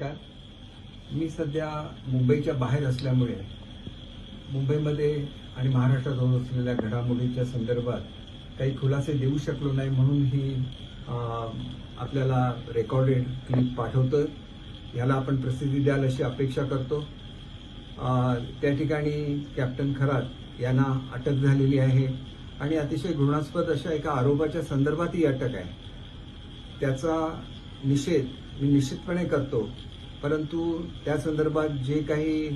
नमस्कार. मी सध्या मुंबईच्या बाहेर असल्यामुळे मुंबईमध्ये आणि महाराष्ट्रात होत असलेल्या घडामोडीच्या संदर्भात काही खुलासे देऊ शकलो नाही, म्हणून ही आपल्याला रेकॉर्डेड क्लिप पाठवतो. याला आपण प्रसिद्धी द्याल अशी अपेक्षा करतो. त्या ठिकाणी कॅप्टन खरात यांना अटक झालेली आहे आणि अतिशय घृणास्पद अशा एका आरोपाच्या संदर्भात ही अटक आहे. त्याचा निषेध मी निश्चितपणे करतो, परंतु त्या संदर्भात जे काही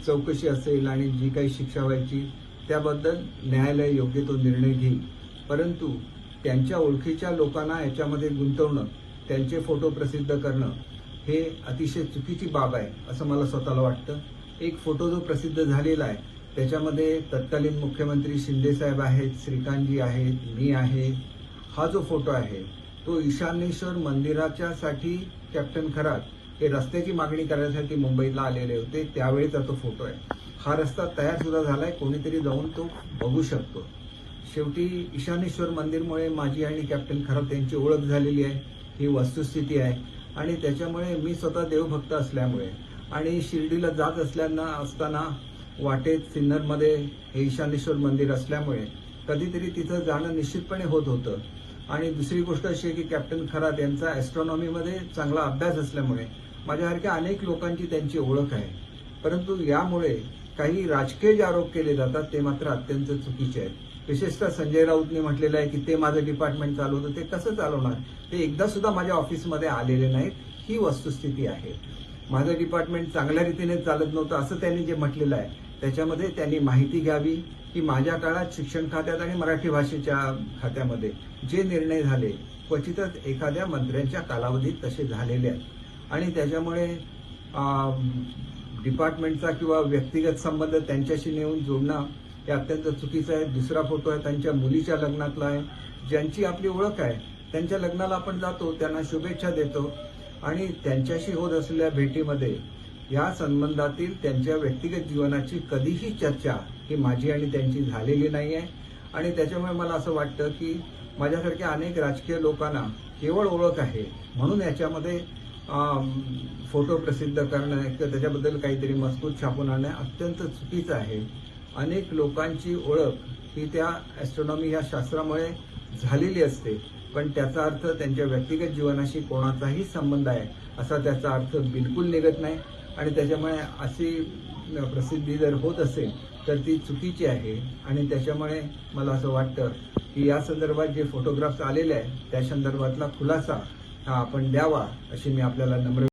चौकशी असेल आणि जी काही शिक्षा व्हायची त्याबद्दल न्यायालय योग्य तो निर्णय घेईल. परंतु त्यांच्या ओळखीच्या लोकांना याच्यामध्ये गुंतवणं, त्यांचे फोटो प्रसिद्ध करणं हे अतिशय चुकीची बाब आहे असं मला स्वतःला वाटतं. एक फोटो जो प्रसिद्ध झालेला आहे त्याच्यामध्ये तत्कालीन मुख्यमंत्री शिंदेसाहेब आहेत, श्रीकांतजी आहेत, मी आहे. हा जो फोटो आहे तो ईशानेश्वर मंदिराच्यासाठी कॅप्टन खरात हे रस्त्याची मागणी करण्यासाठी मुंबईला आलेले होते, त्यावेळेचा तो फोटो आहे. हा रस्ता तयार सुद्धा झालाय, कोणीतरी जाऊन तो बघू शकतो. शेवटी ईशानेश्वर मंदिरमुळे माझी आणि कॅप्टन खरात यांची ओळख झालेली आहे, ही वस्तुस्थिती आहे. आणि त्याच्यामुळे मी स्वतः देवभक्त असल्यामुळे आणि शिर्डीला जात असताना वाटेत सिन्नरमध्ये हे ईशानेश्वर मंदिर असल्यामुळे कधीतरी तिथं जाणं निश्चितपणे होत होतं. आणि दुसरी गोष्ट अशी आहे की कॅप्टन खरात यांचा ॲस्ट्रॉनॉमीमध्ये चांगला अभ्यास असल्यामुळे माझ्यासारख्या अनेक लोकांची त्यांची ओळख आहे. परंतु यामुळे काही राजकीय जे आरोप केले जातात ते मात्र अत्यंत चुकीचे आहेत. विशेषतः संजय राऊतने म्हटलेलं आहे की ते माझं डिपार्टमेंट चालवतं. ते कसं चालवणार? ते एकदा सुद्धा माझ्या ऑफिसमध्ये आलेले नाहीत. ही वस्तुस्थिती आहे. माझं डिपार्टमेंट चांगल्या रीतीने चालत नव्हतं असं त्यांनी जे म्हटलेलं आहे त्याच्यामध्ये त्यांनी माहिती घ्यावी की माझ्या काळात शिक्षण खात्यात आणि मराठी भाषेच्या खात्यामध्ये जे निर्णय झाले क्वचितच एखाद्या मंत्र्यांच्या कालावधीत तसे झालेले आहेत आणि त्याच्यामुळे डिपार्टमेंटचा किंवा व्यक्तिगत संबंध त्यांच्याशी नेऊन जोडणं हे अत्यंत चुकीचं आहे. दुसरा फोटो आहे त्यांच्या मुलीच्या लग्नातला आहे. ज्यांची आपली ओळख आहे त्यांच्या लग्नाला आपण जातो, त्यांना शुभेच्छा देतो आणि त्यांच्याशी होत असलेल्या भेटीमध्ये या संबंधातील त्यांच्या व्यक्तिगत जीवनाची कधीही चर्चा ही माझी आणि त्यांची झालेली नाही आहे. आणि त्याच्यामुळे मला असं वाटतं की माझ्यासारख्या अनेक राजकीय लोकांना केवळ ओळख आहे म्हणून याच्यामध्ये फोटो प्रसिद्ध करणं किंवा त्याच्याबद्दल काहीतरी मजकूर छापून आणणं अत्यंत चुकीचं आहे. अनेक लोकांची ओळख ही त्या ॲस्ट्रॉनॉमी या शास्त्रामुळे झालेली असते, पण त्याचा अर्थ त्यांच्या व्यक्तिगत जीवनाशी कोणाचाही संबंध आहे असा त्याचा अर्थ बिलकुल निघत नाही. आणि त्याच्यामुळे अशी प्रसिद्धी जर होत असेल तर ती चुकीची आहे. आणि त्याच्यामुळे मला असं वाटतं की या संदर्भात जे फोटोग्राफ्स आलेले आहेत त्या संदर्भातला खुलासा हा आपण द्यावा अशी मी आपल्याला नम्र